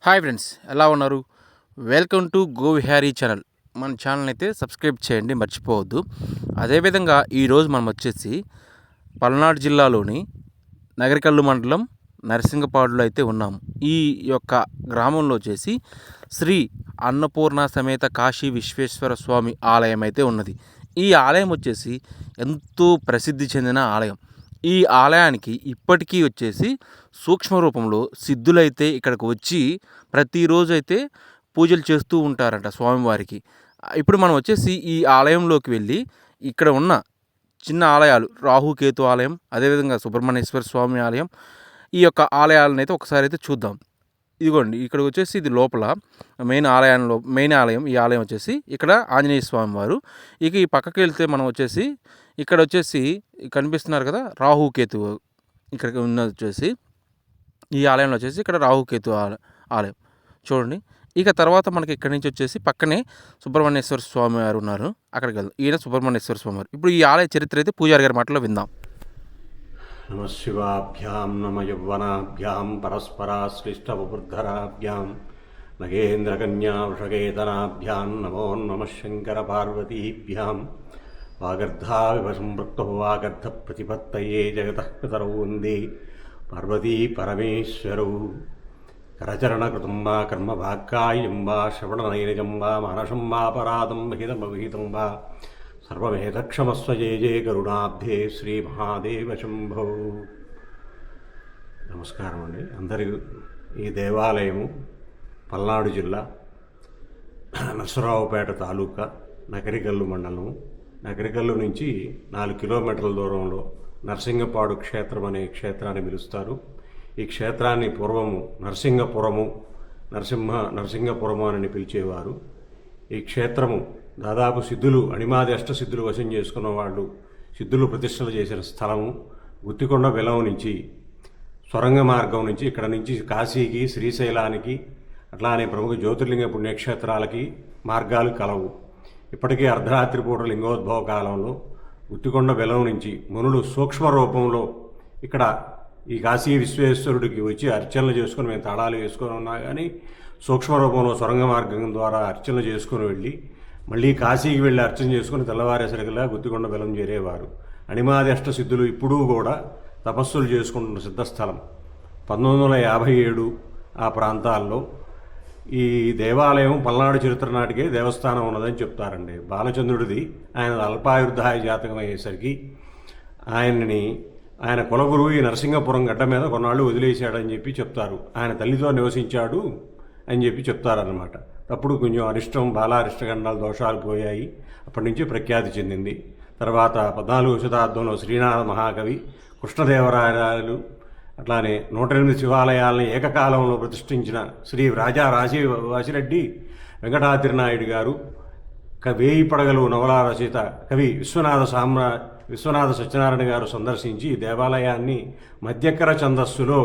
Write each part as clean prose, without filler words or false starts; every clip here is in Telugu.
హాయ్ ఫ్రెండ్స్, ఎలా ఉన్నారు? Welcome to go Vihari channel. మన ఛానల్ అయితే సబ్స్క్రైబ్ చేయండి, మర్చిపోవద్దు. అదేవిధంగా ఈరోజు మనం వచ్చేసి పల్నాడు జిల్లాలోని నగరికల్లు మండలం నరసింగపాడులో అయితే ఉన్నాము. ఈ యొక్క గ్రామంలో వచ్చేసి శ్రీ అన్నపూర్ణ సమేత కాశీ విశ్వేశ్వర స్వామి ఆలయం అయితే ఉన్నది. ఈ ఆలయం వచ్చేసి ఎంతో ప్రసిద్ధి చెందిన ఆలయం. ఈ ఆలయానికి ఇప్పటికీ వచ్చేసి సూక్ష్మ రూపంలో సిద్ధులైతే ఇక్కడికి వచ్చి ప్రతిరోజు అయితే పూజలు చేస్తూ ఉంటారంట స్వామివారికి. ఇప్పుడు మనం వచ్చేసి ఈ ఆలయంలోకి వెళ్ళి ఇక్కడ ఉన్న చిన్న ఆలయాలు, రాహుకేతు ఆలయం, అదేవిధంగా సుబ్రహ్మణ్యేశ్వర స్వామి ఆలయం, ఈ యొక్క ఆలయాలను అయితే ఒకసారి అయితే చూద్దాం. ఇదిగోండి, ఇక్కడ వచ్చేసి ఇది లోపల మెయిన్ ఆలయం. ఈ ఆలయం వచ్చేసి ఇక్కడ ఆంజనేయ స్వామి వారు. ఇక ఈ పక్కకి వెళ్తే మనం వచ్చేసి ఇక్కడ వచ్చేసి కనిపిస్తున్నారు కదా రాహుకేతు. ఇక్కడ ఉన్నది వచ్చేసి ఈ ఆలయంలో వచ్చేసి ఇక్కడ రాహుకేతు ఆలయం చూడండి. ఇక తర్వాత మనకి ఇక్కడి నుంచి వచ్చేసి పక్కనే సుబ్రహ్మణ్యేశ్వర స్వామి వారు ఉన్నారు. అక్కడికి వెళ్దాం. ఈయన సుబ్రహ్మణ్యేశ్వర స్వామి వారు. ఇప్పుడు ఈ ఆలయ చరిత్ర అయితే పూజారి గారి మాటలో విందాం. నమ శివాభ్యాం నమ యవ్వనాభ్యాం పరస్పరాశ్లిష్టవృద్ధరాభ్యాం నగేంద్రకన్యా వృషకేతనాభ్యాం నమో నమ శంకర పార్వతీభ్యాం వాగర్ధావివ సంపృక్తో వాగర్ధ ప్రతిపత్తయే జగతః పితరౌ వందే పార్వతీ పరమేశ్వరౌ. కరచరణకృతం వా కర్మవాక్కాయం వా శ్రవణనైనజం వా మానసం వాపరాధం విహితమవిహితం వా సర్వమేతక్షమస్వ జయ జయ కరుణాబ్ధే శ్రీ మహాదేవ శంభో. నమస్కారం అండి అందరికీ. ఈ దేవాలయము పల్నాడు జిల్లా నరసరావుపేట తాలూకా నగరికల్లు మండలము. నగరికల్లు నుంచి 4 కిలోమీటర్ల దూరంలో నరసింగపాడు క్షేత్రం అనే క్షేత్రాన్ని పిలుస్తారు. ఈ క్షేత్రాన్ని పూర్వము నరసింగపురము అని పిలిచేవారు. ఈ క్షేత్రము దాదాపు సిద్ధులు అణిమాది అష్టసిద్ధులు వశం చేసుకున్న వాళ్ళు సిద్ధులు ప్రతిష్టలు చేసిన స్థలము. గుత్తికొండ బెలం నుంచి స్వరంగ మార్గం నుంచి ఇక్కడ నుంచి కాశీకి, శ్రీశైలానికి, అట్లానే ప్రముఖ జ్యోతిర్లింగ పుణ్యక్షేత్రాలకి మార్గాలు కలవు. ఇప్పటికీ అర్ధరాత్రి పూట లింగోద్భవ కాలంలో గుత్తికొండ బెలం నుంచి మునులు సూక్ష్మ రూపంలో ఇక్కడ ఈ కాశీ విశ్వేశ్వరుడికి వచ్చి అర్చనలు చేసుకొని, మేము తాళాలు వేసుకొని ఉన్నా కానీ సూక్ష్మ రూపంలో సొరంగ మార్గం ద్వారా అర్చనలు చేసుకొని వెళ్ళి మళ్ళీ కాశీకి వెళ్ళి అర్చన చేసుకుని తెల్లవారేసరికల్లా గుత్తికొండ బెలం చేరేవారు. అణిమాది అష్టసిద్ధులు ఇప్పుడు కూడా తపస్సులు చేసుకుంటున్న సిద్ధస్థలం. 1957 ఆ ప్రాంతాల్లో ఈ దేవాలయం పల్నాడు చరిత్ర నాటికే దేవస్థానం ఉన్నదని చెప్తారండి. బాలచంద్రుడిది ఆయన అల్పాయుర్ధాయ జాతకం అయ్యేసరికి ఆయన కులగురువు ఈ నరసింగపురం గడ్డ మీద కొన్నాళ్ళు వదిలేశాడని చెప్పి చెప్తారు. ఆయన తల్లితో నివసించాడు అని చెప్పి చెప్తారన్నమాట. అప్పుడు కొంచెం అరిష్టం, బాలారిష్టగండాల దోషాలు పోయాయి. అప్పటి నుంచి ప్రఖ్యాతి చెందింది. తర్వాత 14వ శతాబ్దంలో శ్రీనాథ మహాకవి, కృష్ణదేవరాయలు, అట్లానే 108 శివాలయాలను ఏకకాలంలో ప్రతిష్ఠించిన శ్రీ రాజా వాసిరెడ్డి వెంకటాద్రినాయుడు గారు, వేయి పడగలు నవల రచయిత కవి విశ్వనాథ సత్యనారాయణ గారు సందర్శించి ఈ దేవాలయాన్ని మధ్యకర ఛందస్సులో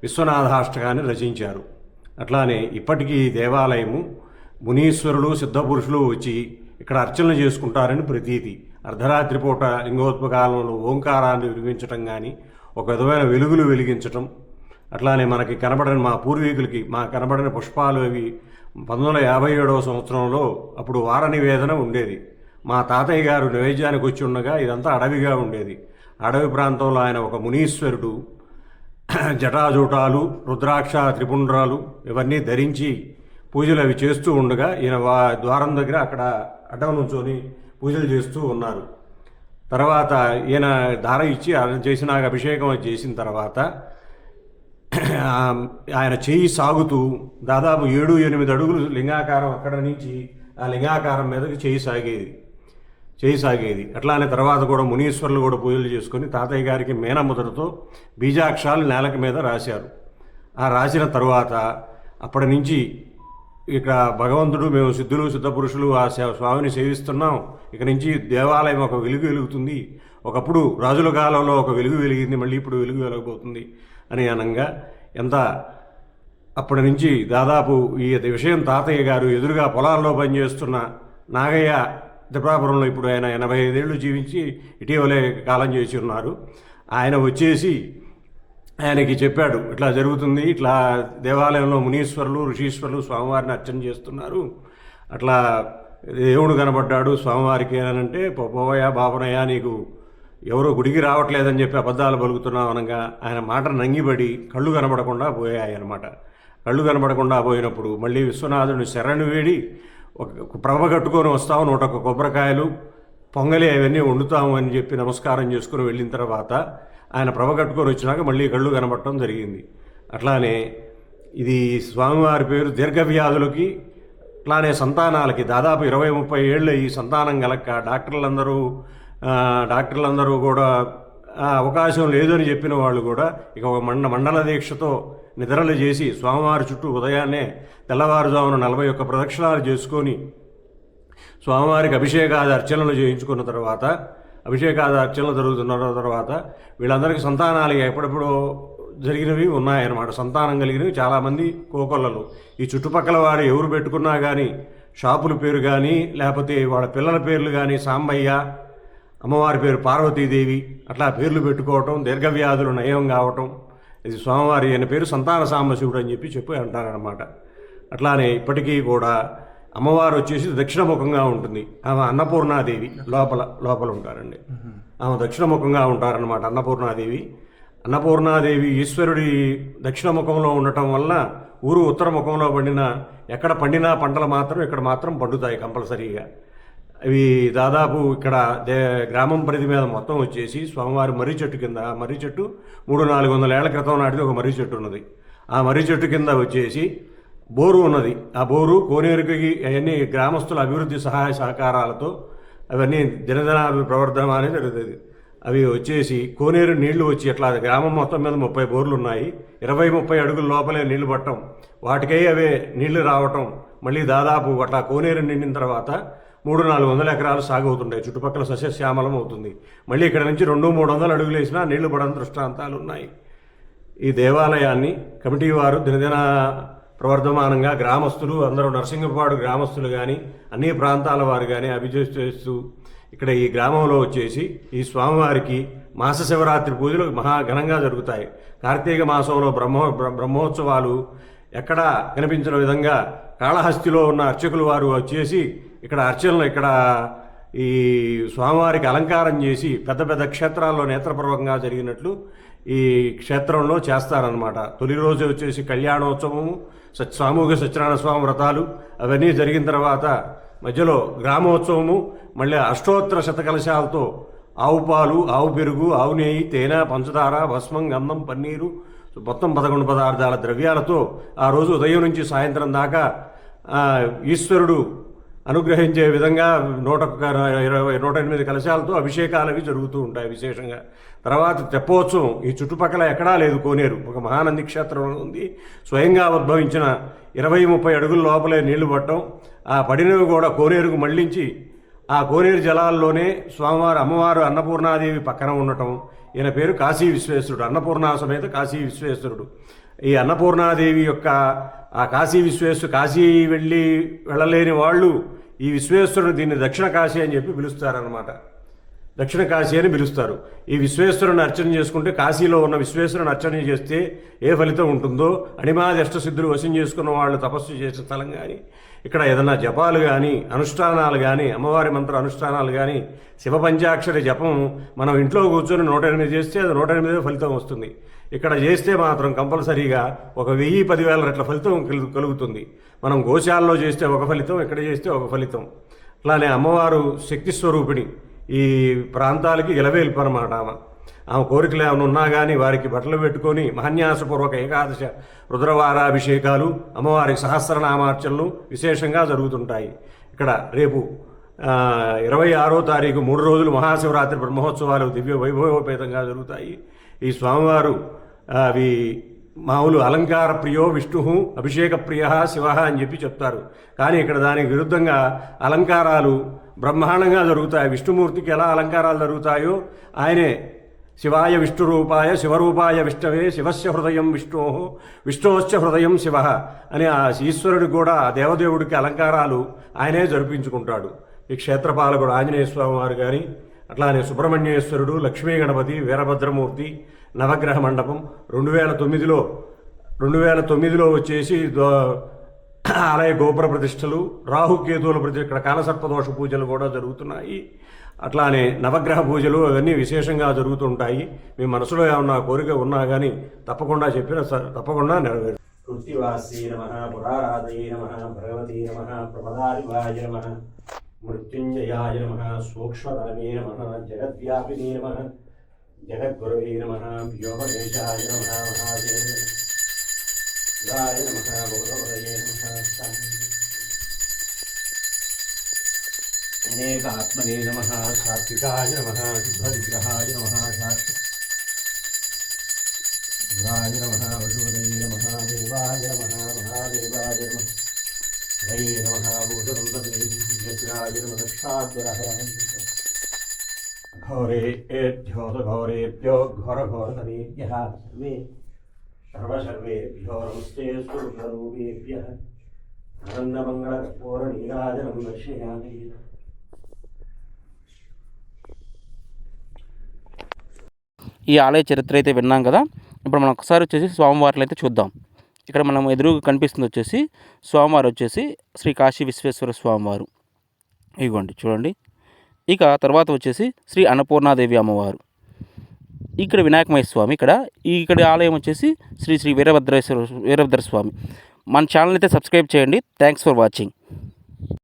విశ్వనాథాష్టకాన్ని రచించారు. అట్లానే ఇప్పటికీ ఈ దేవాలయము మునీశ్వరులు, సిద్ధపురుషులు వచ్చి ఇక్కడ అర్చనలు చేసుకుంటారని ప్రతీతి. అర్ధరాత్రి పూట లింగోద్భకాలంలో ఓంకారాన్ని వినిపించటం కానీ, ఒక విధమైన వెలుగులు వెలిగించటం, అట్లానే మనకి కనబడని మా పూర్వీకులకి కనబడిన పుష్పాలు అవి 1957వ సంవత్సరంలో అప్పుడు వార నివేదన ఉండేది. మా తాతయ్య గారు నైవేద్యానికి వచ్చి ఉండగా ఇదంతా అడవిగా ఉండేది. అడవి ప్రాంతంలో ఆయన ఒక మునీశ్వరుడు జటాజూటాలు, రుద్రాక్ష, త్రిపుండ్రాలు ఇవన్నీ ధరించి పూజలు అవి చేస్తూ ఉండగా ఈయన ద్వారం దగ్గర అక్కడ అడ్డం నుంచొని పూజలు చేస్తూ ఉన్నారు. తర్వాత ఈయన ధార ఇచ్చి చేసినాక అభిషేకం చేసిన తర్వాత ఆయన చేయి సాగుతూ దాదాపు 7-8 అడుగులు లింగాకారం అక్కడ నుంచి ఆ లింగాకారం మీదకి చేయి సాగేది. అట్లానే తర్వాత కూడా మునీశ్వరులు కూడా పూజలు చేసుకొని తాతయ్య గారికి మేనముద్రతో బీజాక్షరాలు నేలకి మీద రాశారు. ఆ రాసిన తర్వాత అప్పటి నుంచి ఇక్కడ భగవంతుడు, మేము సిద్ధులు, సిద్ధపురుషులు ఆ స్వామిని సేవిస్తున్నాం, ఇక నుంచి దేవాలయం ఒక వెలుగు వెలుగుతుంది, ఒకప్పుడు రాజుల కాలంలో ఒక వెలుగు వెలిగింది, మళ్ళీ ఇప్పుడు వెలుగు వెలగబోతుంది అని అనంగా అప్పటి నుంచి దాదాపు ఈ విషయం తాతయ్య గారు ఎదురుగా పొలాల్లో పనిచేస్తున్న నాగయ్య త్రిపురాపురంలో, ఇప్పుడు ఆయన 85 ఏళ్ళు జీవించి ఇటీవలే కాలం చేసి ఉన్నారు. ఆయన వచ్చేసి ఆయనకి చెప్పాడు, ఇట్లా జరుగుతుంది, ఇట్లా దేవాలయంలో మునీశ్వరులు ఋషీశ్వరులు స్వామివారిని అర్చన చేస్తున్నారు, అట్లా దేవుడు కనబడ్డాడు స్వామివారికి అని అంటే, పోవయ్యా బాబనయ్యా నీకు ఎవరో గుడికి రావట్లేదని చెప్పి అబద్ధాలు పలుకుతున్నావు అనగా ఆయన మాట నంగిబడి కళ్ళు కనబడకుండా పోయాయి అన్నమాట. కళ్ళు కనబడకుండా పోయినప్పుడు మళ్ళీ విశ్వనాథుడిని శరణు వేడి ఒక ప్రభ కట్టుకొని వస్తాము, 101 కొబ్బరికాయలు పొంగలి అవన్నీ వండుతాము అని చెప్పి నమస్కారం చేసుకుని వెళ్ళిన తర్వాత ఆయన ప్రభ కట్టుకొని వచ్చినాక మళ్ళీ కళ్ళు కనబడటం జరిగింది. అట్లానే ఇది స్వామివారి పేరు దీర్ఘవ్యాధులకి అట్లానే సంతానాలకి దాదాపు 20-30 ఏళ్ళు ఈ సంతానం కలక్క డాక్టర్లందరూ కూడా అవకాశం లేదని చెప్పిన వాళ్ళు కూడా ఇక ఒక మండల దీక్షతో నిద్రలు చేసి స్వామివారి చుట్టూ ఉదయాన్నే తెల్లవారుజామున 41 ప్రదక్షిణాలు చేసుకొని స్వామివారికి అభిషేకాది అర్చనలు చేయించుకున్న తర్వాత, అభిషేకాది అర్చనలు జరుగుతున్న తర్వాత వీళ్ళందరికీ సంతానాలు ఎప్పుడెప్పుడో జరిగినవి ఉన్నాయన్నమాట. సంతానం కలిగినవి చాలామంది కోకొల్లలు. ఈ చుట్టుపక్కల వారు ఎవరు పెట్టుకున్నా కానీ షాపుల పేరు కానీ లేకపోతే వాళ్ళ పిల్లల పేర్లు కానీ సాంబయ్య, అమ్మవారి పేరు పార్వతీదేవి అట్లా పేర్లు పెట్టుకోవటం, దీర్ఘవ్యాధులు నయం కావటం, ఇది స్వామివారి అయిన పేరు సంతాన సాంబశివుడు అని చెప్పి అంటారనమాట. అట్లానే ఇప్పటికీ కూడా అమ్మవారు వచ్చేసి దక్షిణముఖంగా ఉంటుంది. ఆమె అన్నపూర్ణాదేవి లోపల ఉంటారండి. ఆమె దక్షిణముఖంగా ఉంటారనమాట అన్నపూర్ణాదేవి ఈశ్వరుడి దక్షిణముఖంలో ఉండటం వల్ల ఊరు ఉత్తరముఖంలో ఎక్కడ పండినా పంటలు మాత్రం ఇక్కడ మాత్రం పండుతాయి కంపల్సరీగా. అవి దాదాపు ఇక్కడ గ్రామం పరిధి మీద మొత్తం వచ్చేసి స్వామివారి మర్రి చెట్టు కింద, మర్రి చెట్టు 300-400 ఏళ్ల క్రితం నాటిది ఒక మర్రి చెట్టు ఉన్నది. ఆ మర్రి చెట్టు కింద వచ్చేసి బోరు ఉన్నది. ఆ బోరు కోనేరుకి అవన్నీ గ్రామస్తుల అభివృద్ధి సహాయ సహకారాలతో అవన్నీ దినదినాభి ప్రవర్ధన అనేది జరుగుతుంది. అవి వచ్చేసి కోనేరు నీళ్లు వచ్చి అట్లా గ్రామం మొత్తం మీద 30 బోర్లు ఉన్నాయి. 20-30 అడుగుల లోపలే నీళ్లు పట్టడం, వాటికై అవే నీళ్లు రావటం, మళ్ళీ దాదాపు అట్లా కోనేరు నిండిన తర్వాత 300-400 ఎకరాలు సాగు అవుతుంటాయి. చుట్టుపక్కల సస్యశ్యామలం అవుతుంది. మళ్ళీ ఇక్కడ నుంచి 200-300 అడుగులు వేసినా నీళ్లు పడని దృష్టాంతాలు ఉన్నాయి. ఈ దేవాలయాన్ని కమిటీ వారు దినదిన ప్రవర్ధమానంగా గ్రామస్తులు అందరూ, నరసింగపాడు గ్రామస్తులు కానీ అన్ని ప్రాంతాల వారు కానీ అభిజేస్తూ ఇక్కడ ఈ గ్రామంలో వచ్చేసి ఈ స్వామివారికి మాస శివరాత్రి పూజలు మహాఘనంగా జరుగుతాయి. కార్తీక మాసంలో బ్రహ్మోత్సవాలు ఎక్కడా కనిపించిన విధంగా కాళహస్తిలో ఉన్న అర్చకులు వారు వచ్చేసి ఇక్కడ అర్చనలు ఇక్కడ ఈ స్వామివారికి అలంకారం చేసి పెద్ద పెద్ద క్షేత్రాల్లో నేత్రపూర్వకంగా జరిగినట్లు ఈ క్షేత్రంలో చేస్తారనమాట. తొలి రోజు వచ్చేసి కళ్యాణోత్సవము, సామూహిక సత్యనారాయణ స్వామి వ్రతాలు అవన్నీ జరిగిన తర్వాత మధ్యలో గ్రామోత్సవము, మళ్ళీ అష్టోత్తర శతకలశాలతో ఆవు పాలు, ఆవు పెరుగు, ఆవు నెయ్యి, తేనె, పంచదార, భస్మం, గంధం, పన్నీరు మొత్తం 11 పదార్థాల ద్రవ్యాలతో ఆ రోజు ఉదయం నుంచి సాయంత్రం దాకా ఈశ్వరుడు అనుగ్రహించే విధంగా 108 కలశాలతో అభిషేకాలు అవి జరుగుతూ ఉంటాయి విశేషంగా. తర్వాత తెప్పోత్సవం ఈ చుట్టుపక్కల ఎక్కడా లేదు. కోనేరు ఒక మహానంది క్షేత్రం ఉంది. స్వయంగా ఉద్భవించిన 20-30 అడుగుల లోపలే నీళ్లు పట్టడం, ఆ పడినవి కూడా కోనేరుకు మళ్లించి ఆ కోనేరు జలాల్లోనే స్వామివారు అమ్మవారు అన్నపూర్ణాదేవి పక్కన ఉండటం. ఈయన పేరు కాశీ విశ్వేశ్వరుడు, అన్నపూర్ణ సమేత కాశీ విశ్వేశ్వరుడు. ఈ అన్నపూర్ణాదేవి యొక్క ఆ కాశీ వెళ్ళలేని వాళ్ళు ఈ విశ్వేశ్వరుడు దీన్ని దక్షిణ కాశీ అని చెప్పి పిలుస్తారనమాట. దక్షిణ కాశీ అని పిలుస్తారు. ఈ విశ్వేశ్వరుని అర్చన చేసుకుంటే, కాశీలో ఉన్న విశ్వేశ్వరుని అర్చన చేస్తే ఏ ఫలితం ఉంటుందో, అణిమాది అష్టసిద్ధులు వశం చేసుకున్న వాళ్ళు తపస్సు చేసే స్థలం కానీ, ఇక్కడ ఏదైనా జపాలు కానీ అనుష్ఠానాలు కానీ అమ్మవారి మంత్ర అనుష్ఠానాలు కానీ శివ పంచాక్షరి జపం మనం ఇంట్లో కూర్చొని 108 చేస్తే అది 108 ఫలితం వస్తుంది. ఇక్కడ చేస్తే మాత్రం కంపల్సరీగా 1000-10,000 రెట్ల ఫలితం కలుగుతుంది. మనం గోశాలలో చేస్తే ఒక ఫలితం, ఇక్కడ చేస్తే ఒక ఫలితం. అట్లానే అమ్మవారు శక్తి స్వరూపిణి. ఈ ప్రాంతాలకి ఇలవేల్పు అనమాట. ఆమె కోరికలు ఏమైనా ఉన్నా కానీ వారికి బట్టలు పెట్టుకొని మహన్యాసపూర్వక ఏకాదశ రుద్రవారాభిషేకాలు, అమ్మవారికి సహస్రనామార్చనలు విశేషంగా జరుగుతుంటాయి. ఇక్కడ రేపు 26వ తారీఖు 3 రోజులు మహాశివరాత్రి బ్రహ్మోత్సవాలు దివ్య వైభవోపేతంగా జరుగుతాయి. ఈ స్వామివారు అవి మామూలు అలంకార ప్రియో విష్ణు అభిషేక ప్రియ శివ అని చెప్పి చెప్తారు. కానీ ఇక్కడ దానికి విరుద్ధంగా అలంకారాలు బ్రహ్మాండంగా జరుగుతాయి. విష్ణుమూర్తికి ఎలా అలంకారాలు జరుగుతాయో ఆయనే శివాయ విష్ణురూపాయ శివరూపాయ విష్ణవే శివస్య హృదయం విష్ణో విష్ణోశ్చ హృదయం శివ అని ఆ ఈశ్వరుడికి కూడా దేవదేవుడికి అలంకారాలు ఆయనే జరిపించుకుంటాడు. ఈ క్షేత్రపాలకుడు ఆంజనేయ స్వామి వారు కానీ, అట్లానే సుబ్రహ్మణ్యేశ్వరుడు, లక్ష్మీ గణపతి, వీరభద్రమూర్తి, నవగ్రహ మండపం 2009లో వచ్చేసి ఆలయ గోపుర ప్రతిష్టలు, రాహుకేతువుల ఇక్కడ కాలసర్పదోష పూజలు కూడా జరుగుతున్నాయి. అట్లానే నవగ్రహ పూజలు అవన్నీ విశేషంగా జరుగుతుంటాయి. మీ మనసులో ఏమన్నా కోరిక ఉన్నా కానీ తప్పకుండా నెరవేరు. కృత్తివాసీ నమః, పురారాధయే నమః, భగవతీ నమః, ప్రమదారివాయ నమః, మృత్యుంజయాయ నమః, సూక్ష్మధర్మే నమః, జగద్వ్యాపినే నమః, జగద్గురవే నమః, వ్యోమదేశాయ నమః, మహాదేవాయ నమః, భగవతయే నమః, అనేకాత్మనే నమః, సాత్వికాయ నమః, శుద్ధవిగ్రహాయ నమః, శివాయ నమః, వసుదేవాయ నమః, దేవాయ నమః, మహాదేవాయ నమః, హరే నమః, భూతరుంధరాయ నమః, సాత్వరాయ ఘోరేభ్యో ఘోరేభ్యో ఘోరఘోరతరేభ్యః సర్వేభ్యో నమస్తే స్వరూపేభ్యః ఆనందమంగళకర్పూర నీరాజనం దర్శయామి. ఈ ఆలయ చరిత్ర అయితే విన్నాం కదా. ఇప్పుడు మనం ఒకసారి వచ్చేసి స్వామివారిని అయితే చూద్దాం. ఇక్కడ మనం ఎదురుగా కనిపిస్తుంది వచ్చేసి స్వామివారు వచ్చేసి శ్రీ కాశీ విశ్వేశ్వర స్వామివారు, ఇదిగోండి చూడండి. ఇక తర్వాత వచ్చేసి శ్రీ అన్నపూర్ణాదేవి అమ్మవారు, ఇక్కడ వినాయకమయ స్వామి, ఇక్కడ ఆలయం వచ్చేసి శ్రీ వీరభద్ర స్వామి. మన ఛానల్ అయితే సబ్స్క్రైబ్ చేయండి. Thanks for watching.